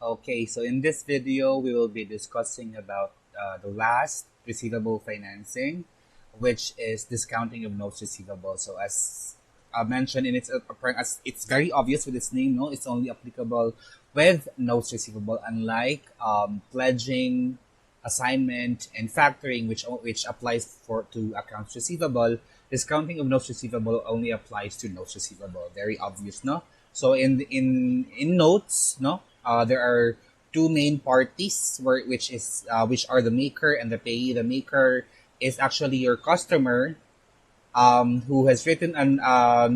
Okay, so in this video, we will be discussing about the last receivable financing, which is discounting of notes receivable. So as mentioned in its as it's very obvious with its name, no, it's only applicable with notes receivable, unlike pledging, assignment, and factoring, which applies for to accounts receivable. Discounting of notes receivable only applies to notes receivable. Very obvious, no? So in notes, no, there are two main parties which are the maker and the payee. The maker is actually your customer, who has written an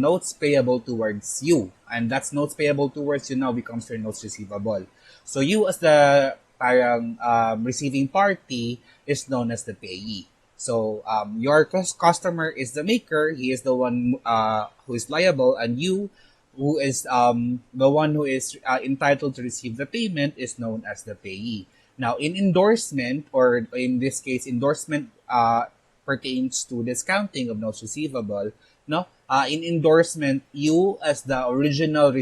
notes payable towards you, and that's notes payable towards you now becomes your notes receivable. So you as the parang receiving party is known as the payee. So your customer is the maker; he is the one who is liable, and you, who is the one who is entitled to receive the payment, is known as the payee. Now, in endorsement, or in this case, endorsement pertains to discounting of notes receivable. No, in endorsement, you as the original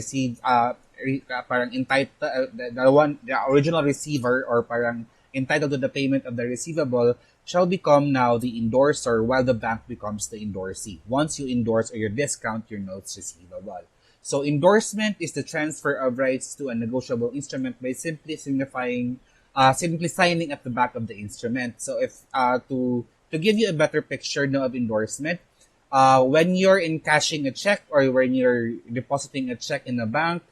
parang entitled the original receiver, or parang entitled to the payment of the receivable, shall become now the endorser, while the bank becomes the endorsee once you endorse or you discount your notes receivable. So endorsement is the transfer of rights to a negotiable instrument by simply signing at the back of the instrument. So if to give you a better picture now of endorsement, when you're encashing a check or when you're depositing a check in a bank,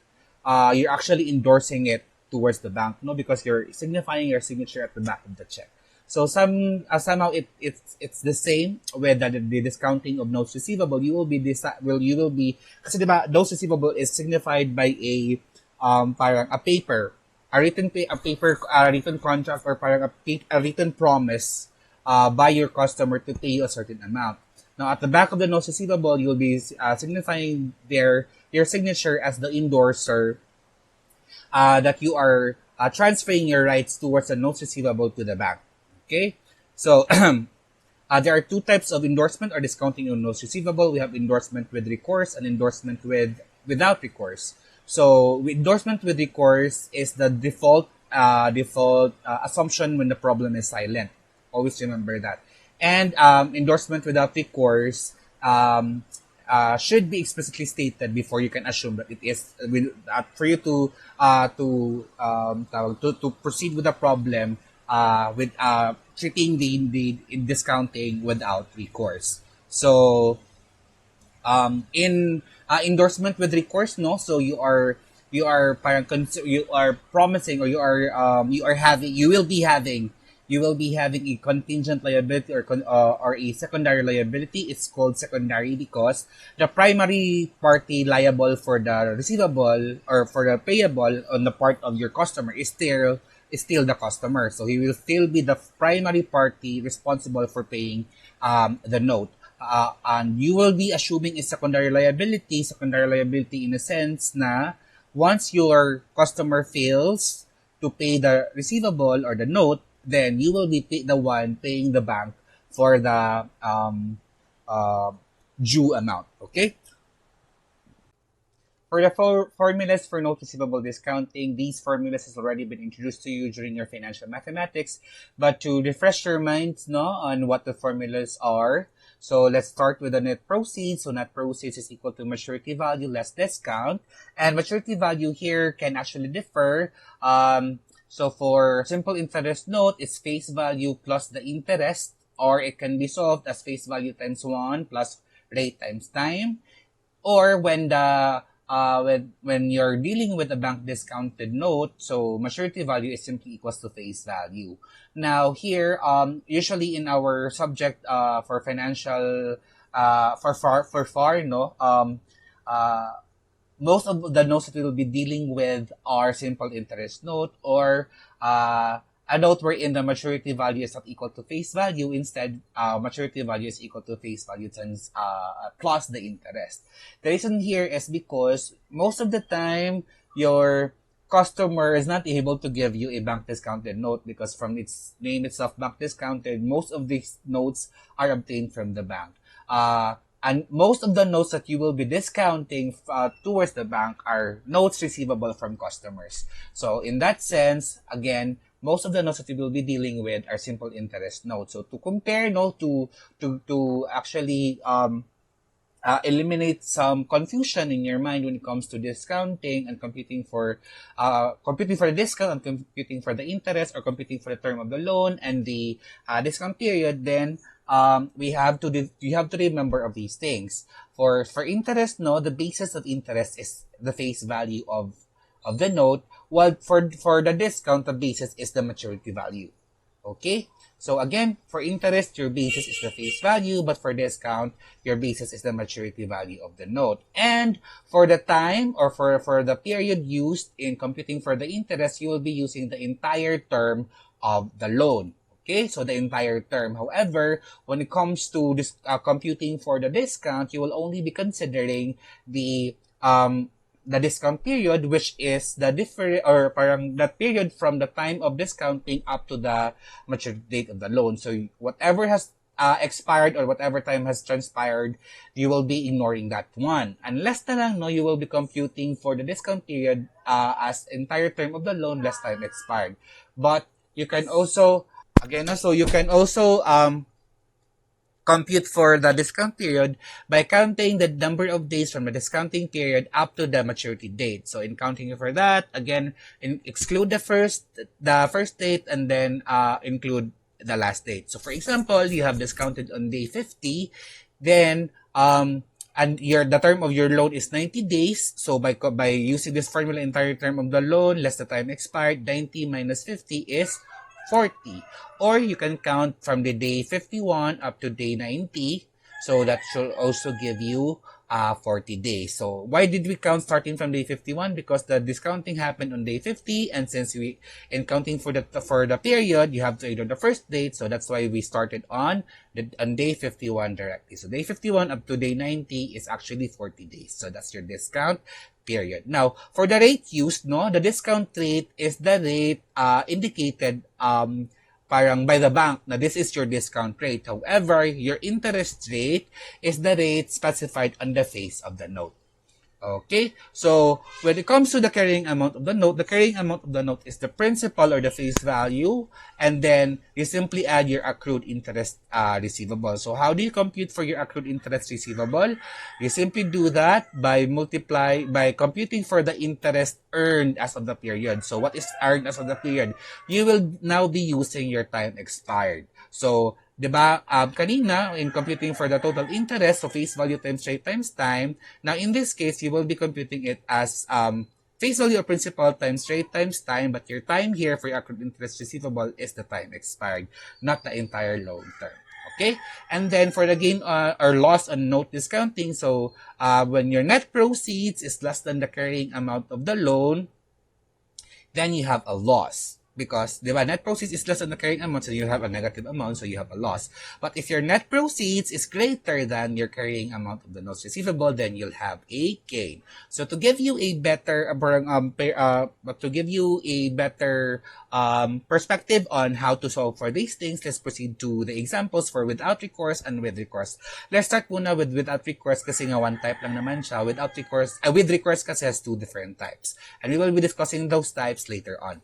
you're actually endorsing it towards the bank, no, because you're signifying your signature at the back of the check. So somehow it's the same with the discounting of notes receivable. You will be, kasi diba, notes receivable is signified by parang a paper, a written contract, or parang a written promise by your customer to pay you a certain amount. Now, at the back of the notes receivable, you'll be signifying your signature as the endorser, that you are transferring your rights towards the notes receivable to the bank. Okay, so there are two types of endorsement or discounting of notes receivable. We have endorsement with recourse and endorsement without recourse. So endorsement with recourse is the default assumption when the problem is silent. Always remember that. And endorsement without recourse should be explicitly stated before you can assume that it is for you to proceed with the problem with treating the discounting without recourse. So in endorsement with recourse, no, so you are promising, or you will be having a contingent liability, or a secondary liability. It's called secondary because the primary party liable for the receivable or for the payable on the part of your customer is still the customer. So he will still be the primary party responsible for paying the note. And you will be assuming a secondary liability in a sense na once your customer fails to pay the receivable or the note, then you will be the one paying the bank for the uh, due amount. Okay? For the formulas for note receivable discounting, these formulas has already been introduced to you during your financial mathematics. But to refresh your minds, no, on what the formulas are, so let's start with the net proceeds. So net proceeds is equal to maturity value less discount. And maturity value here can actually differ. So for simple interest note, it's face value plus the interest, or it can be solved as face value times 1 plus rate times time. Or when you're dealing with a bank discounted note, so maturity value is simply equals to face value. Now here, usually in our subject for financial for FAR, no, most of the notes that we will be dealing with are simple interest note, or a note wherein the maturity value is not equal to face value. Instead, maturity value is equal to face value times plus the interest. The reason here is because most of the time your customer is not able to give you a bank discounted note, because from its name itself, bank discounted, most of these notes are obtained from the bank. And most of the notes that you will be discounting towards the bank are notes receivable from customers. So in that sense, again, most of the notes that you will be dealing with are simple interest notes. So to compare, no, to actually eliminate some confusion in your mind when it comes to discounting and computing for the discount and computing for the interest, or computing for the term of the loan and the discount period, then you have to remember of these things. For interest, no, the basis of interest is the face value of the note, while for the discount, the basis is the maturity value. Okay? So again, for interest, your basis is the face value, but for discount, your basis is the maturity value of the note. And for the time, or for the period used in computing for the interest, you will be using the entire term of the loan. Okay, so the entire term. However, when it comes to this computing for the discount, you will only be considering the discount period, which is the different, or parang that period from the time of discounting up to the maturity date of the loan. So whatever has expired, or whatever time has transpired, you will be ignoring that one. Unless na lang, no, you will be computing for the discount period as entire term of the loan less time expired. But you can also, again, so you can also compute for the discount period by counting the number of days from the discounting period up to the maturity date. So in counting for that, again, exclude the first date, and then include the last date. So for example, you have discounted on day 50, then and the term of your loan is 90 days. So by using this formula, entire term of the loan less the time expired, 90 minus 50 is 40. Or you can count from the day 51 up to day 90. So that should also give you 40 days. So why did we count starting from day 51? Because the discounting happened on day 50, and since in counting for the period, you have to ignore the first date. So that's why we started on day 51 directly. So day 51 up to day 90 is actually 40 days. So that's your discount period. Now, for the rate used, no, the discount rate is the rate indicated parang by the bank na this is your discount rate. However, your interest rate is the rate specified on the face of the note. Okay, so when it comes to the carrying amount of the note, the carrying amount of the note is the principal, or the face value, and then you simply add your accrued interest receivable. So how do you compute for your accrued interest receivable? You simply do that by computing for the interest earned as of the period. So what is earned as of the period? You will now be using your time expired. So, diba, kanina, in computing for the total interest, so face value times rate times time. Now, in this case, you will be computing it as face value of principal times rate times time, but your time here for your accrued interest receivable is the time expired, not the entire loan term. Okay? And then for the gain or loss on note discounting, so when your net proceeds is less than the carrying amount of the loan, then you have a loss. Because the net proceeds is less than the carrying amount, so you have a negative amount, so you have a loss. But if your net proceeds is greater than your carrying amount of the notes receivable, then you'll have a gain. So to give you a better perspective on how to solve for these things, let's proceed to the examples for without recourse and with recourse. Let's start muna with without recourse kasi nga one type lang naman siya. With recourse kasi has two different types. And we will be discussing those types later on.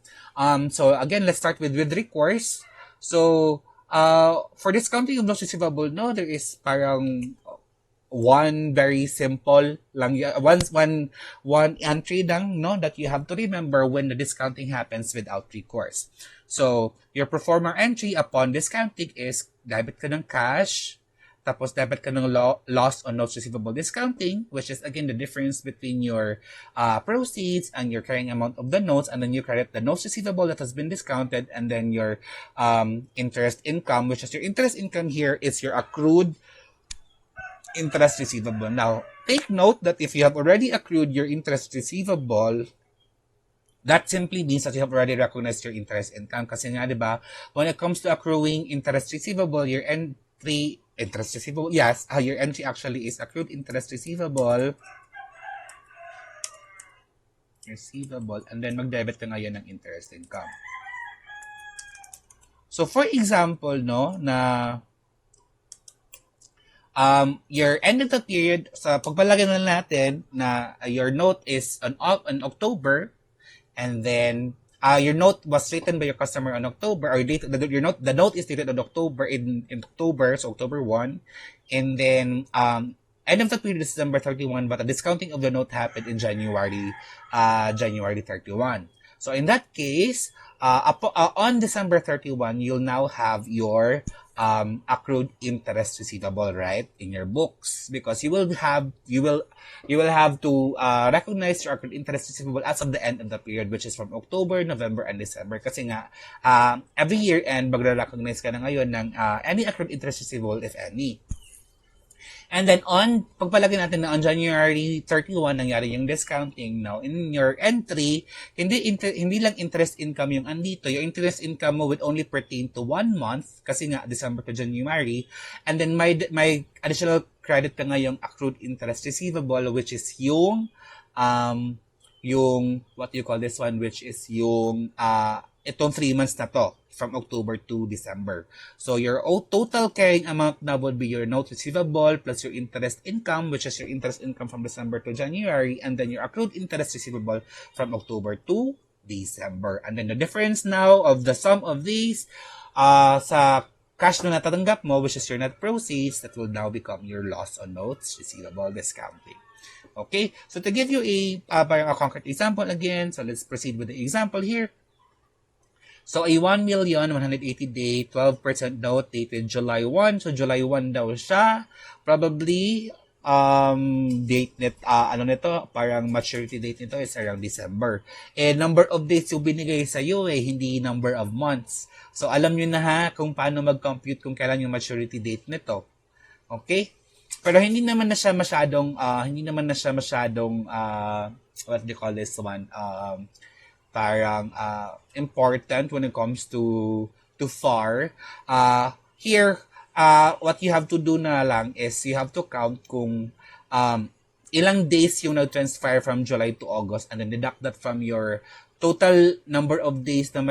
So again, let's start with recourse. So for discounting of notes receivable, no, there is parang one very simple lang, one entry lang, no, that you have to remember when the discounting happens without recourse. So your pro forma entry upon discounting is debit ka ng cash, tapos debit ka ng loss on notes receivable discounting, which is again the difference between your proceeds and your carrying amount of the notes, and then you credit the notes receivable that has been discounted, and then your interest income, which is your interest income here is your accrued interest receivable. Now, take note that if you have already accrued your interest receivable, that simply means that you have already recognized your interest income. Kasi nga, di ba, when it comes to accruing interest receivable, your entry your entry actually is accrued interest receivable, and then mag-debit ka ngayon ng interest income. So, for example, no, na your end of the period, sa pagpalagay na natin na your note is on October, and then your note was written by your customer on October, or the note is dated on October, in October, so October 1, and then end of the period is December 31, but the discounting of the note happened in January 31. So in that case, on December 31, you'll now have your accrued interest receivable, right, in your books, because you will have to recognize your accrued interest receivable as of the end of the period, which is from October, November, and December. Kasi nga every year end magre-recognize ka na ngayon ng any accrued interest receivable, if any. And then pagpalagay natin na on January 31 nangyari yung discounting. Now, in your entry, hindi lang interest income yung andito. Yung interest income mo would only pertain to 1 month, kasi nga December to January. And then may additional credit ka nga yung accrued interest receivable, which is yung what do you call this one, which is yung itong 3 months na to, from October to December. So your total carrying amount now would be your note receivable plus your interest income, which is your interest income from December to January, and then your accrued interest receivable from October to December. And then the difference now of the sum of these sa cash na natatanggap mo, which is your net proceeds, that will now become your loss on notes receivable discounting. Okay, so to give you a concrete example again, so let's proceed with the example here. So, a 1 million, 180 day, 12% note dated July 1. So, July 1 daw siya. Probably, date net, nito, parang maturity date nito is around December. Number of days yung binigay sa iyo, hindi number of months. So, alam nyo na ha, kung paano mag-compute kung kailan yung maturity date nito. Okay? Pero hindi naman na siya masyadong, what do you call this one, parang important when it comes to FAR. Here, what you have to do na lang is you have to count kung ilang days yung nag-transfer from July to August, and then deduct that from your total number of days na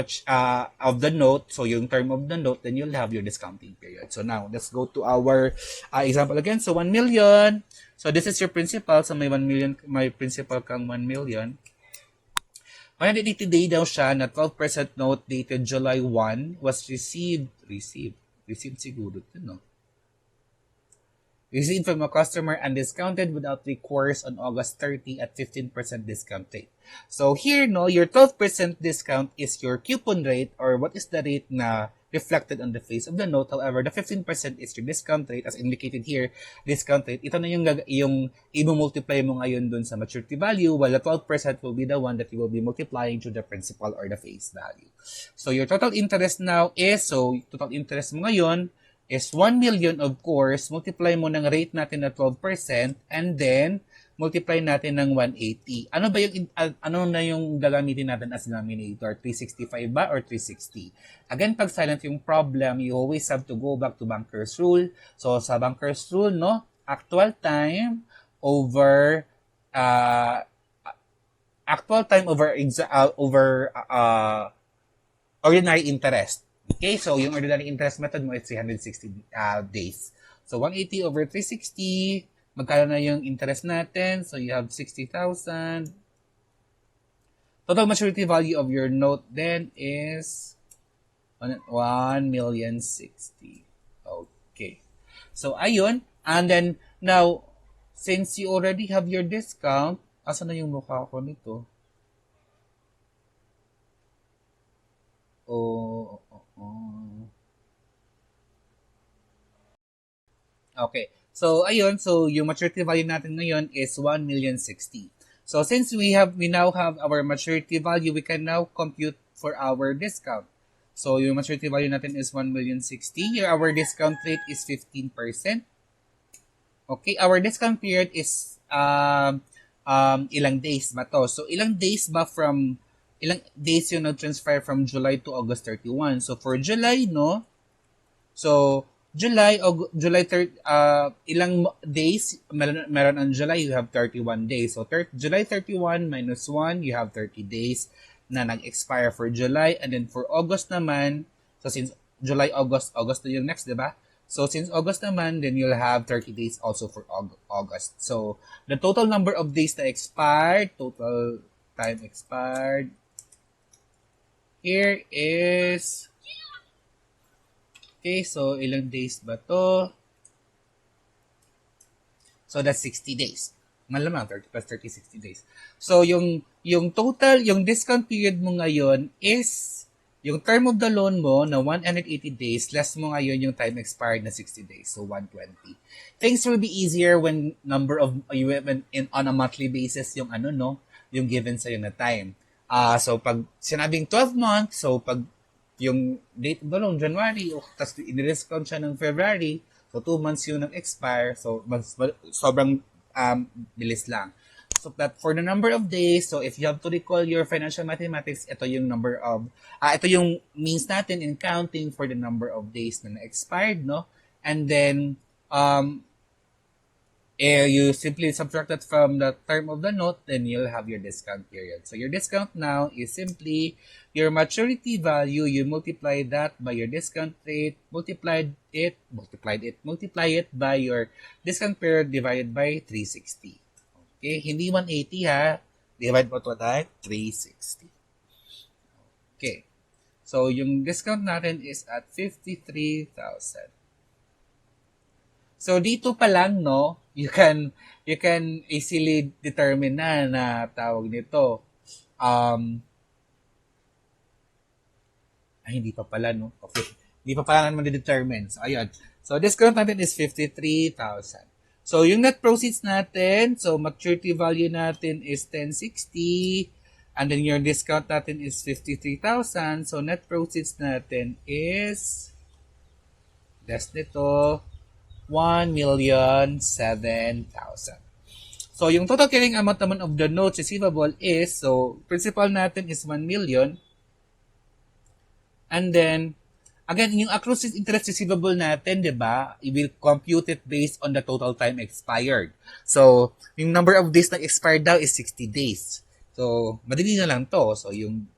of the note, so yung term of the note, then you'll have your discounting period. So now, let's go to our example again. So 1 million. So this is your principal. So may 1 million, may principal kang 1 million. 180 day daw siya na 12% note dated July 1 was received siguro ito, no? Received from a customer and discounted without recourse on August 30 at 15% discount rate. So here, no, your 12% discount is your coupon rate, or what is the rate na reflected on the face of the note. However, the 15% is your discount rate, as indicated here, discount rate. Ito na yung i-multiply mo ngayon dun sa maturity value, while the 12% will be the one that you will be multiplying to the principal or the face value. So your total interest now is, total interest mo ngayon is 1 million, of course, multiply mo ng rate natin na 12%, and then multiply natin ng 180. Ano na yung gagamitin natin as denominator? 365 ba or 360? Again, pag silent yung problem, you always have to go back to Banker's Rule. So sa Banker's Rule, no, actual time over ordinary interest. Okay, so yung ordinary interest method mo is 360 days. So 180 over 360, magkano na yung interest natin? So you have 60,000. Total maturity value of your note then is 1,060,000. Okay. So ayun, and then now, since you already have your discount, asan na yung mukha ko nito? Okay. So ayun, so yung maturity value natin ngayon is 1,060,000. So since we now have our maturity value, we can now compute for our discount. So yung maturity value natin is 1,060,000. Our discount rate is 15%. Okay, our discount period is ilang days ba to? So ilang days yung nag-transfer from July to August 31? So for July, no? So July, ilang days meron on July? You have 31 days. So July 31 minus 1, you have 30 days na nag-expire for July. And then for August naman, so since July, August na yung next, diba? So since August naman, then you'll have 30 days also for August. So the total number of days na expired, total time expired, here is, okay, so ilang days ba to? So that's 60 days. Malamang 30 plus 30, 60 days. So yung total, yung discount period mo ngayon is yung term of the loan mo na 180 days, less mo ngayon yung time expired na 60 days. So 120. Things will be easier when number of, when on a monthly basis yung ano, no? Yung given sa'yo na time. So pag sinabing 12 months, so pag yung date of the loan, January, tapos i-discount siya ng February, so 2 months yung nag-expire, so sobrang bilis lang. So that for the number of days, so if you have to recall your financial mathematics, ito yung number of, ito yung means natin in counting for the number of days na na-expired, no? And then, you simply subtract that from the term of the note, then you'll have your discount period. So your discount now is simply your maturity value, you multiply that by your discount rate, multiply it by your discount period divided by 360. Okay, hindi 180 ha, divide mo to by 360. Okay, so yung discount natin is at 53,000. So dito pa lang, no, you can easily determine na tawag nito. Hindi pa pala, no? Okay. Hindi pa pala naman determine. So, ayun. So, discount natin is 53,000. So, yung net proceeds natin, so, maturity value natin is 1060. And then, your discount natin is 53,000. So, net proceeds natin is, less nito, 1,007,000. So, yung total carrying amount naman of the notes receivable is, so, principal natin is 1 million. And then, again, yung accrued interest receivable natin, di ba, it will compute it based on the total time expired. So, yung number of days na expired daw is 60 days. So, madali na lang to. So, yung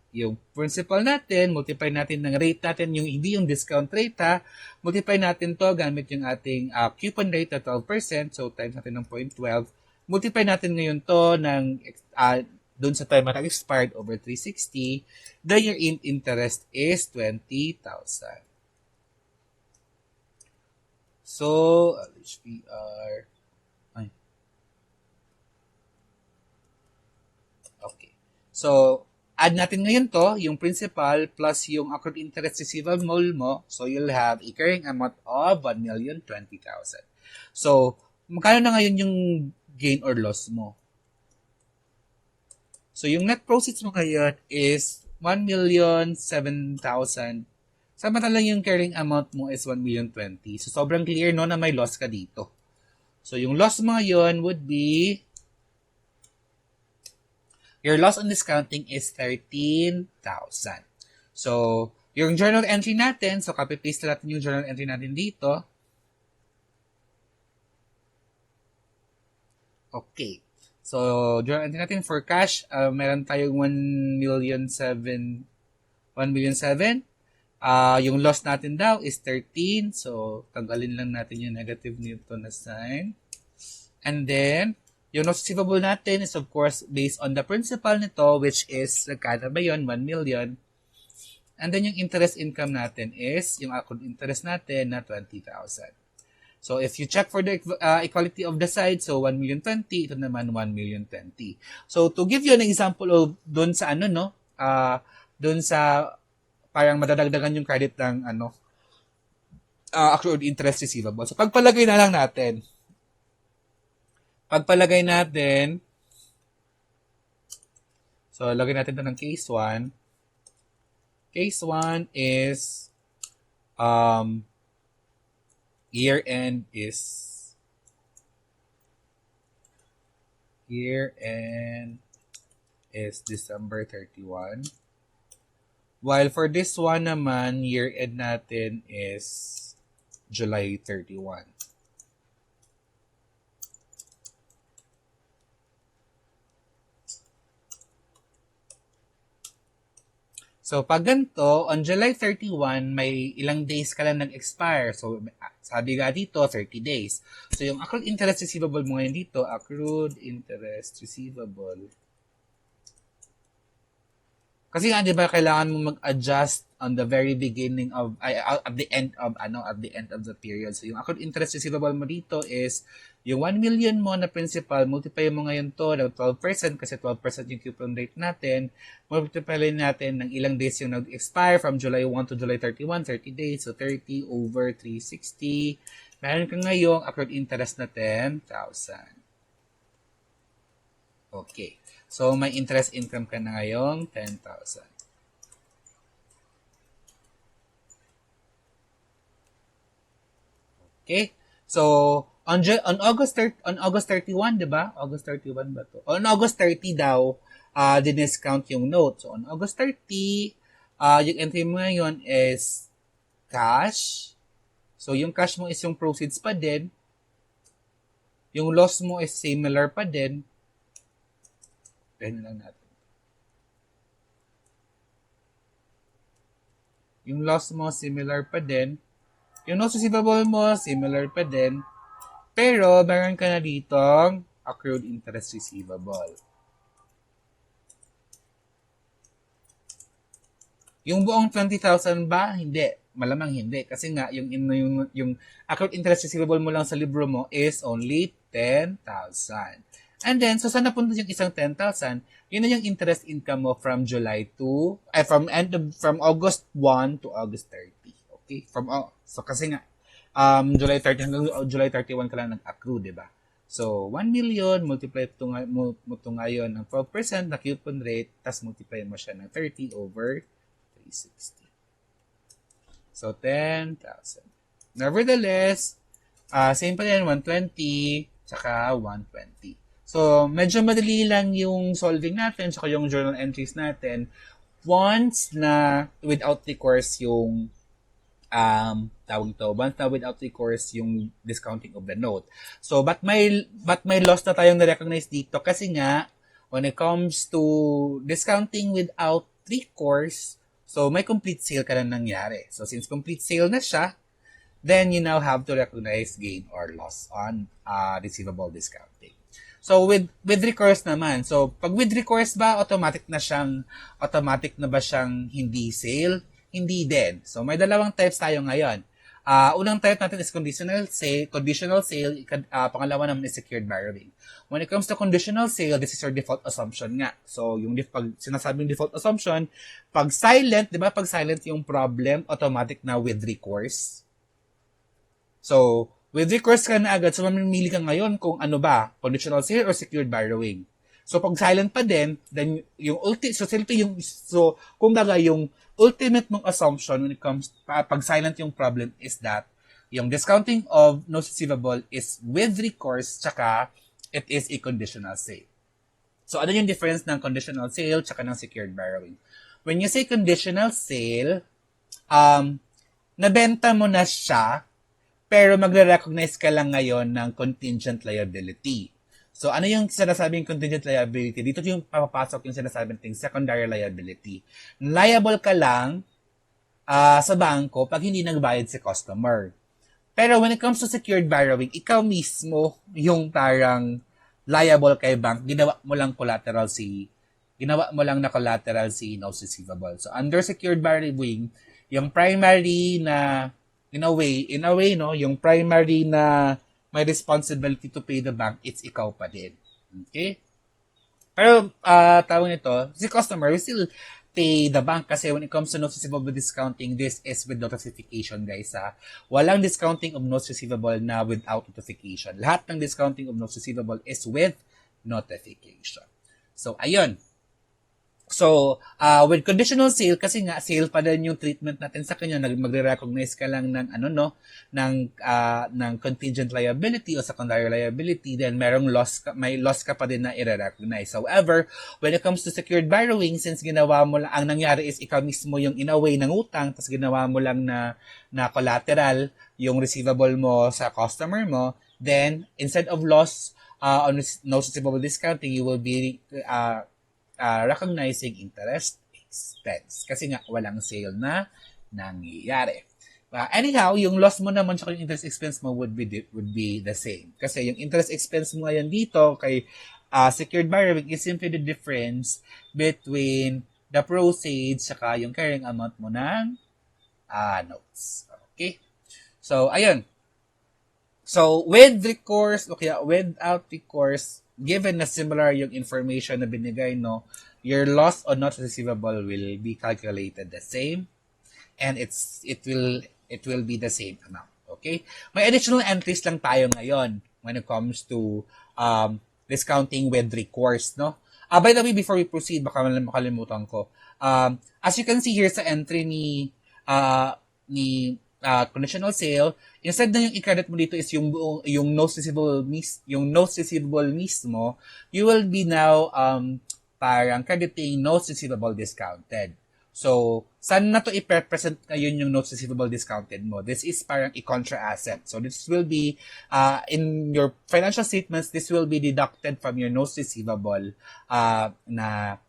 principal natin, multiply natin ng rate natin, yung hindi yung discount rate ha, multiply natin to gamit yung ating coupon rate na 12%, so times natin ng 0.12, multiply natin ngayon to ng doon sa time na expired over 360, then your interest is 20,000. So, HPR, okay. So, add natin ngayon to, yung principal plus yung accrued interest receivable mo. So, you'll have a carrying amount of 1,020,000. So, magkano na ngayon yung gain or loss mo? So, yung net proceeds mo ngayon is 1,007,000. Samantalang yung carrying amount mo is 1,020,000. So, sobrang clear no na may loss ka dito. So, yung loss mo ngayon would be, your loss on discounting is 13,000. So, yung journal entry natin, so copy-paste natin yung journal entry natin dito. Okay. So, journal entry natin for cash, meron tayong 1,007,000. Yung loss natin daw is 13. So, tanggalin lang natin yung negative nito na sign. And then, yung notes receivable natin is of course based on the principal nito, which is, nagkano ba yun? 1 million. And then yung interest income natin is, yung accrued interest natin na 20,000. So if you check for the equality of the side, so 1,020,000, ito naman 1,020,000. So to give you an example of doon sa ano, no? Doon sa parang madadagdagan yung credit ng accrued interest receivable. So pagpalagay na lang natin. So lagay natin ito ng case 1. Case 1 is year-end is December 31. While for this one naman, year-end natin is July 31. So, pag ganito, on July 31, may ilang days ka lang nag-expire. So, sabi nga dito, 30 days. So, yung accrued interest receivable mo ngayon dito, accrued interest receivable. Kasi nga 'di ba kailangan mo mag-adjust on the very beginning of at the end of at the end of the period. So yung accrued interest receivable mo dito is yung 1 million mo na principal, multiply mo ngayon to ng 12% kasi 12% yung coupon rate natin. Multiply natin ng ilang days yung nag-expire from July 1 to July 31, 30 days. So 30 over 360. Meron ka ngayong accrued interest na 10,000. Okay. So, may interest income ka na ngayong 10,000. Okay? So, on August 31, 'di ba? August 31 ba 'to? On August 30 daw, diniscount yung note. So, on August 30, yung entry mo ngayon is cash. So, yung cash mo is yung proceeds pa din. Yung loss mo is similar pa din. Ganyan lang natin. Yung loss mo, similar pa din. Yung notes receivable mo, similar pa din. Pero, meron ka na ditong accrued interest receivable. Yung buong 20,000 ba? Hindi. Malamang hindi. Kasi nga, yung accrued interest receivable mo lang sa libro mo is only 10,000. And then, so saan napunta yung isang 10,000? Yun na yung interest income mo from from August 1 to August 30. Okay? So kasi nga, July 30 hanggang July 31 ka lang nag-accrue, di ba? So, 1 million, multiply mo ito ngayon ng 12% na coupon rate, tas multiply mo siya ng 30 over 360. So, 10,000. Nevertheless, same pa rin, 120, tsaka 120. So, medyo madali lang yung solving natin, tsaka yung journal entries natin once na without recourse yung once na without recourse yung discounting of the note. So, but may loss na tayong na-recognize dito kasi nga, when it comes to discounting without recourse, so may complete sale ka na nangyari. So, since complete sale na siya, then you now have to recognize gain or loss on receivable discounting. So, with recourse naman, so, pag with recourse ba, automatic na ba siyang hindi sale? Hindi din. So, may dalawang types tayo ngayon. Unang type natin is conditional sale, pangalawa naman is secured borrowing. When it comes to conditional sale, this is your default assumption nga. So, yung pag sinasabing default assumption, pag silent, di ba, pag silent yung problem, automatic na with recourse. So, with recourse ka na agad, so mamimili ka ngayon kung ano ba, conditional sale or secured borrowing. So, pag silent pa din, then yung kumbaga yung ultimate mong assumption when it comes, pag silent yung problem is that yung discounting of notes receivable is with recourse, tsaka it is a conditional sale. So, ano yung difference ng conditional sale tsaka ng secured borrowing? When you say conditional sale, nabenta mo na siya, pero magre-recognize ka lang ngayon ng contingent liability. So, ano yung sinasabing contingent liability? Dito yung papapasok yung sinasabing secondary liability. Liable ka lang sa bangko pag hindi nagbayad si customer. Pero when it comes to secured borrowing, ikaw mismo yung parang liable kay bank. Ginawa mo lang na collateral si notes receivable. So, under secured borrowing, yung primary na in a way, no, yung primary na may responsibility to pay the bank, it's ikaw pa din. Okay? Pero, tawag nito, si customer will still pay the bank kasi when it comes to notes receivable discounting, this is with notification, guys, ha. Walang discounting of notes receivable na without notification. Lahat ng discounting of notes receivable is with notification. So, ayun. So, with conditional sale, kasi nga, sale pa din yung treatment natin sa kanya, magre-recognize ka lang ng, ng contingent liability o secondary liability, then may loss ka pa din na i-recognize. However, when it comes to secured borrowing, since ginawa mo lang, ang nangyari is ikaw mismo yung in-away ng utang, tapos ginawa mo lang na collateral, yung receivable mo sa customer mo, then, instead of loss on no receivable discounting, you will be recognizing interest expense. Kasi nga, walang sale na nangyayari. Anyhow, yung loss mo naman sa yung interest expense mo would be the same. Kasi yung interest expense mo ngayon dito kay secured borrowing is simply the difference between the proceeds saka yung carrying amount mo ng notes. Okay? So, ayun. So, with recourse, o kaya without recourse, given na similar yung information na binigay, no, your loss on notes receivable will be calculated the same and it will be the same amount. Okay? May additional entries lang tayo ngayon when it comes to discounting with recourse, no? By the way, before we proceed, baka makalimutan ko. As you can see here sa entry ni conditional sale, instead na yung i-credit mo dito is yung notes receivable mismo, you will be now parang crediting notes receivable discounted. So, saan na to i-present ngayon yung notes receivable discounted mo? This is parang i-contra asset. So, this will be, in your financial statements, this will be deducted from your notes receivable na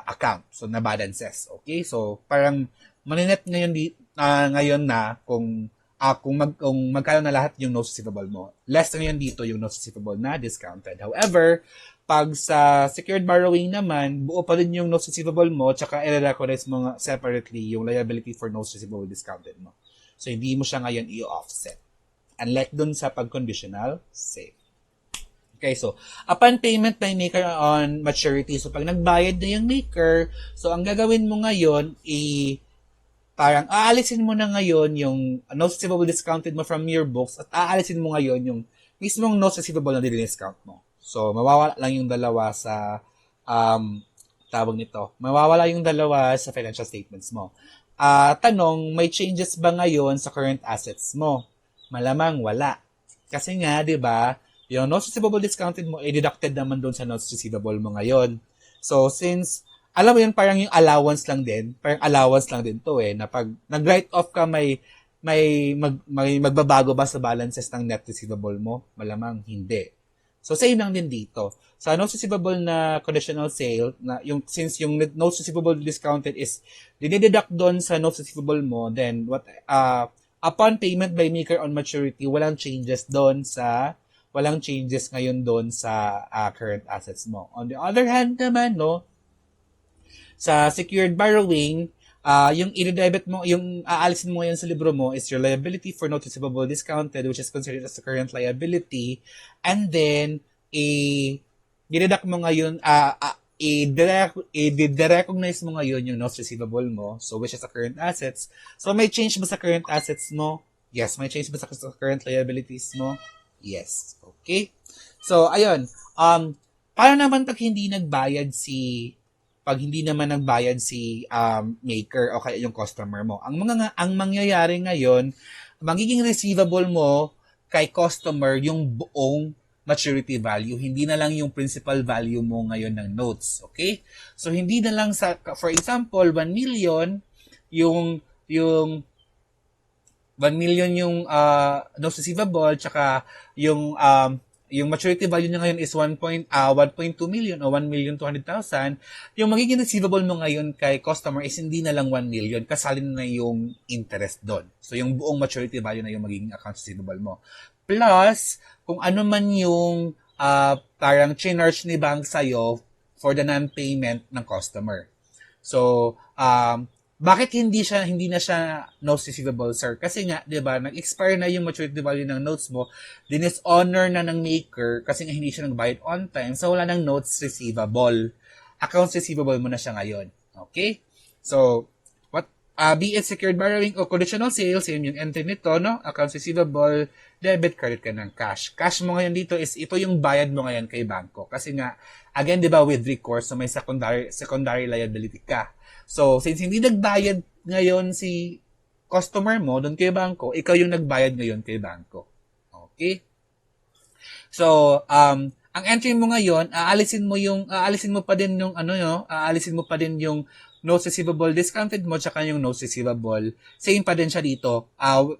account. So, na balances. Okay? So, parang maninet ngayon na kung magkano na lahat yung notes receivable mo. Less na ngayon dito yung notes receivable na discounted. However, pag sa secured borrowing naman, buo pa rin yung notes receivable mo, tsaka i-recognize mo separately yung liability for notes receivable discounted mo. So, hindi mo siya ngayon i-offset. Unlike dun sa pag-conditional sale. Okay, so, upon payment by maker on maturity, so pag nagbayad na yung maker, so ang gagawin mo ngayon, parang aalisin mo na ngayon yung notes receivable discounted mo from your books at aalisin mo ngayon yung mismong notes receivable na discount mo. So, mawawala lang yung dalawa sa, mawawala yung dalawa sa financial statements mo. Tanong, may changes ba ngayon sa current assets mo? Malamang wala. Kasi nga, di ba, yung notes receivable discounted mo, deducted naman doon sa notes receivable mo ngayon. So, since, alam mo yun, parang yung allowance lang din to na pag nag-write off ka, may magbabago ba sa balances ng net receivable mo? Malamang hindi. So, same lang din dito. Sa notes receivable na conditional sale, since yung notes receivable discounted is dideduct doon sa notes receivable mo, then upon payment by maker on maturity, walang changes ngayon doon sa current assets mo. On the other hand naman, no, sa secured borrowing, yung i-debit mo, yung aalisin mo ngayon sa libro mo is your liability for notes receivable discounted, which is considered as the current liability, and then i-deduct mo ngayon, i-recognize mo ngayon yung notes receivable mo, so which is the current assets. So may change ba sa current assets mo? Yes. May change ba sa current liabilities mo? Yes. Okay? So, ayun. Paano naman pag hindi naman nagbayad si maker o kaya yung customer mo? Ang mangyayari ngayon, magiging receivable mo kay customer yung buong maturity value, hindi na lang yung principal value mo ngayon ng notes. Okay? So, hindi na lang for example, 1 million yung 1 million yung notes receivable, tsaka yung maturity value niya ngayon is 1.2 million o 1,200,000. Yung magiging receivable mo ngayon kay customer is hindi na lang 1 million, kasali na yung interest doon. So, yung buong maturity value na yung magiging accounts receivable mo. Plus, kung ano man yung parang charge ni bank sa'yo for the non-payment ng customer. So, bakit hindi na siya notes receivable, sir? Kasi nga, 'di ba, nag-expire na yung maturity value ng notes mo, dinishonor na ng maker kasi nga hindi siya nagbayad on time, so wala nang notes receivable. Accounts receivable mo na siya ngayon. Okay? So, be it secured borrowing o conditional sale, same yung entry nito, no? Accounts receivable, debit, credit ka ng cash. Cash mo ngayon dito is ito yung bayad mo ngayon kay banko. Kasi nga, again, 'di ba, with recourse, so may secondary liability ka. So, since hindi nagbayad ngayon si customer mo doon kay banko, ikaw yung nagbayad ngayon kay banko. Okay? So, ang entry mo ngayon, aalisin mo pa din yung notes receivable discounted mo tsaka yung notes receivable. Same pa din siya dito.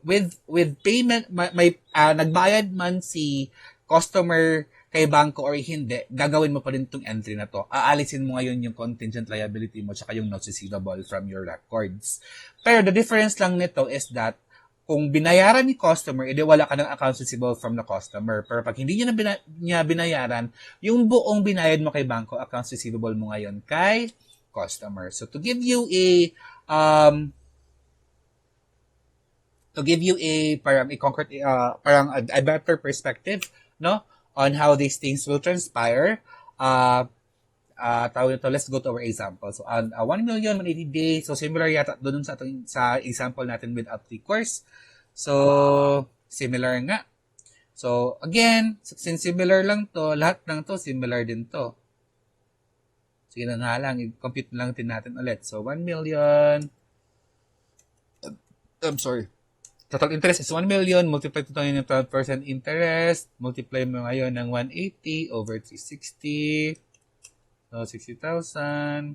With payment, may nagbayad man si customer kay bangko or hindi, gagawin mo pa rin itong entry na to. Aalisin mo ngayon yung contingent liability mo tsaka yung notes receivable from your records. Pero the difference lang nito is that kung binayaran ni customer, edi wala ka ng accounts receivable from the customer. Pero pag hindi niya binayaran, yung buong binayad mo kay bangko, accounts receivable mo ngayon kay customer. So to give you a a better perspective, no, on how these things will transpire, let's go to our example. So, 1 million, 180 days. So, similar yata doon sa example natin without recourse. So, similar nga. So, again, since similar lang to, lahat ng to, similar din to. Sige na nga lang, i-compute lang din natin ulit. So, 1 million, total interest is 1 million, multiply ito ng 12% interest, multiply mo ngayon ng 180 over 360, so 60,000.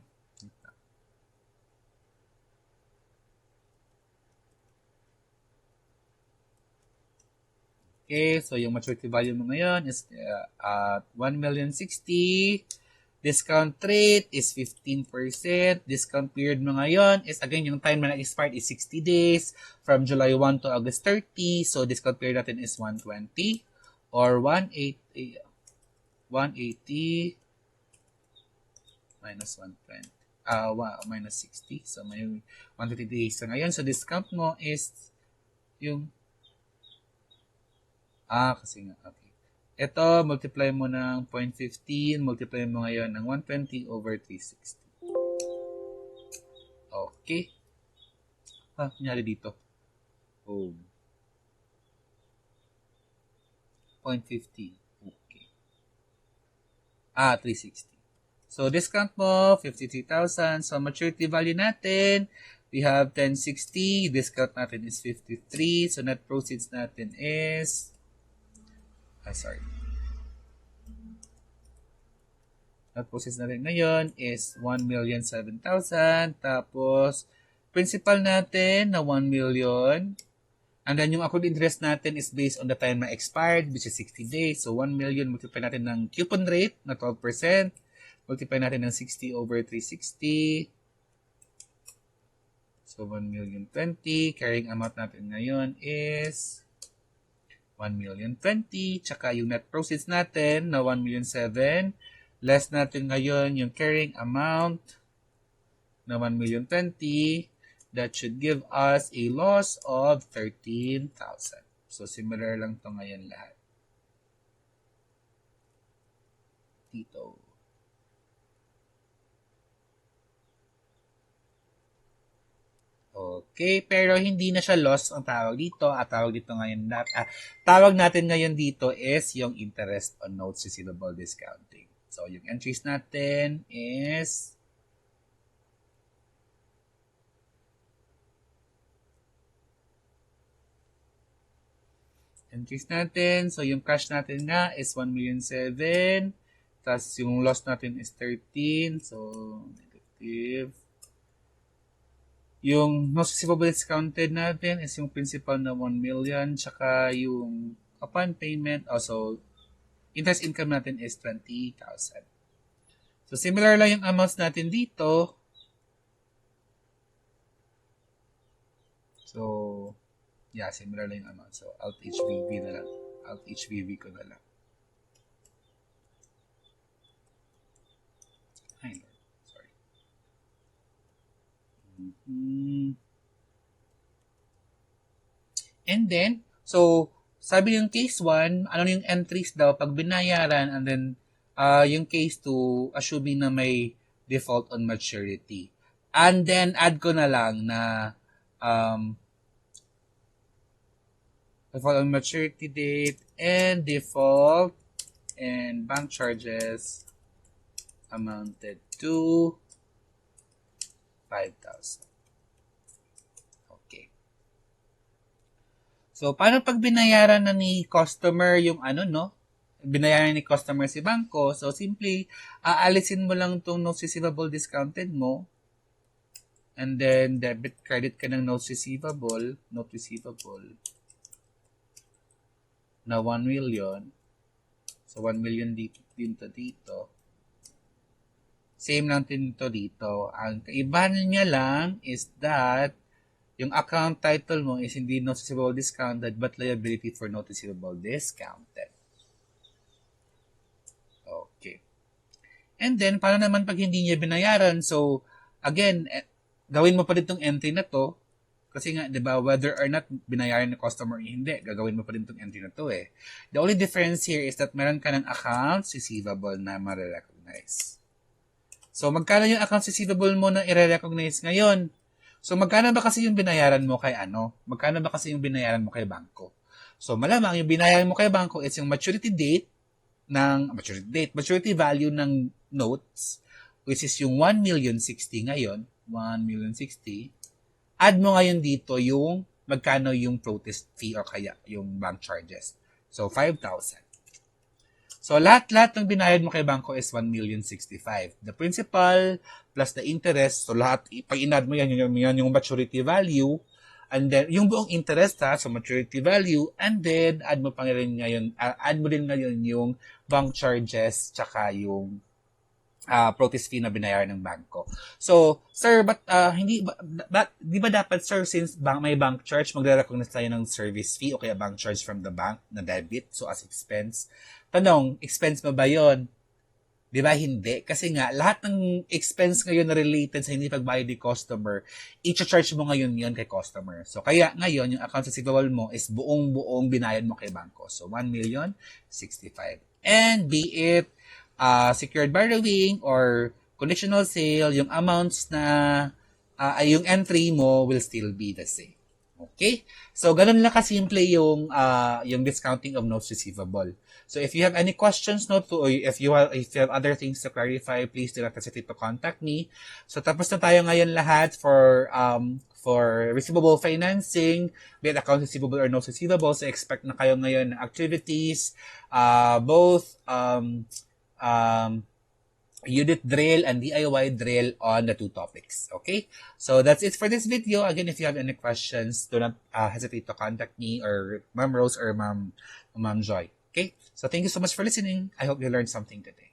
Okay, so yung maturity value mo ngayon is 1,060,000. Discount rate is 15%. Discount period mo ngayon is, again, yung time na na-expired is 60 days from July 1 to August 30. So, discount period natin is 120 or 180 minus 120. Minus 60. So, may 120 days. So, ngayon, so discount mo is yung kasi nga, okay. Ito, multiply mo ng 0.15, multiply mo ngayon ng 120 over 360. Okay. Nangyari dito. 0.15. Okay. 360. So, discount mo, 53,000. So, maturity value natin, we have 1060. Discount natin is 53. So, net proceeds natin is Net proceeds natin ngayon is 1,007,000. Tapos, principal natin na 1 million. And then, yung accrued interest natin is based on the time na expired, which is 60 days. So, 1 million, multiply natin ng coupon rate na 12%. Multiply natin ng 60 over 360. So, 1,020,000. Carrying amount natin ngayon is 1,020,000, tsaka yung net proceeds natin na 1,007,000, less natin ngayon yung carrying amount na 1,020,000, that should give us a loss of 13,000. So, similar lang to ngayon lahat. Dito. Okay, pero hindi na siya loss ang tawag dito. Tawag natin ngayon dito is yung interest on notes receivable discounting. So, yung entries natin is so yung cash natin nga is 1,007,000. Tapos yung loss natin is 13. So, negative. Yung notes receivable discounted natin is yung principal na 1 million, tsaka yung upon payment, also, interest income natin is 20,000. So, similar lang yung amounts natin dito. So, yeah, similar lang yung amount. So, Alt HVV na lang. Alt HVV ko na lang. And then, so, sabi yung case 1, ano yung entries daw pag binayaran, and then, yung case 2, assuming na may default on maturity. And then, add ko na lang na, default on maturity date, and default, and bank charges amounted to 5,000. Okay. So, paano pag binayaran na ni customer yung binayaran ni customer si bangko? So, simply, aalisin mo lang itong notes receivable discounted mo. And then, debit credit ka ng note receivable na 1 million. So, 1 million dito. Same lang din dito. Ang kaibahan niya lang is that yung account title mo is hindi notes receivable discounted but liability for notes receivable discounted. Okay. And then, paano naman pag hindi niya binayaran? So, again, gawin mo pa rin itong entry na to. Kasi nga, di ba, whether or not binayaran ng customer o hindi, gagawin mo pa rin itong entry na to eh. The only difference here is that meron ka ng accounts receivable na marirecognize. So, magkano yung accounts receivable mo na i-recognize ngayon? So, magkano ba kasi yung binayaran mo kay ano? Magkano ba kasi yung binayaran mo kay bangko? So, malamang yung binayaran mo kay bangko is yung maturity value ng notes, which is yung 1,060,000 ngayon, 1,060,000. Add mo ngayon dito yung magkano yung protest fee o kaya yung bank charges. So, 5,000. So, lahat ng binayad mo kay bangko is 1,065,000. The principal plus the interest, so lahat, pag in-add mo yan yung maturity value, and then, yung buong interest so maturity value, and then, add mo din ngayon yung bank charges, tsaka yung protest fee na binayaran ng bangko. So, sir, di ba dapat, sir, since may bank charge, magre-recognize tayo ng service fee o kaya bank charge from the bank na debit, so as expense. Tanong, expense mo ba yun? Di ba hindi? Kasi nga, lahat ng expense ngayon na related sa hindi pagbayad ni customer, i-charge mo ngayon yun kay customer. So, kaya ngayon, yung accounts receivable mo is buong binayad mo kay bangko. So, 1,065,000. And be it secured borrowing or conditional sale, yung amounts na yung entry mo will still be the same. Okay? So, ganun lang kasimple yung discounting of notes receivable. So, if you have any questions, or if you have other things to clarify, please do not hesitate to contact me. So, tapos na tayo ngayon lahat for receivable financing, be it accounts receivable or notes receivable. So, expect na kayo ngayon ng activities, both unit drill and DIY drill on the two topics. Okay? So, that's it for this video. Again, if you have any questions, do not hesitate to contact me or Ma'am Rose or Ma'am Joy. Okay? So, thank you so much for listening. I hope you learned something today.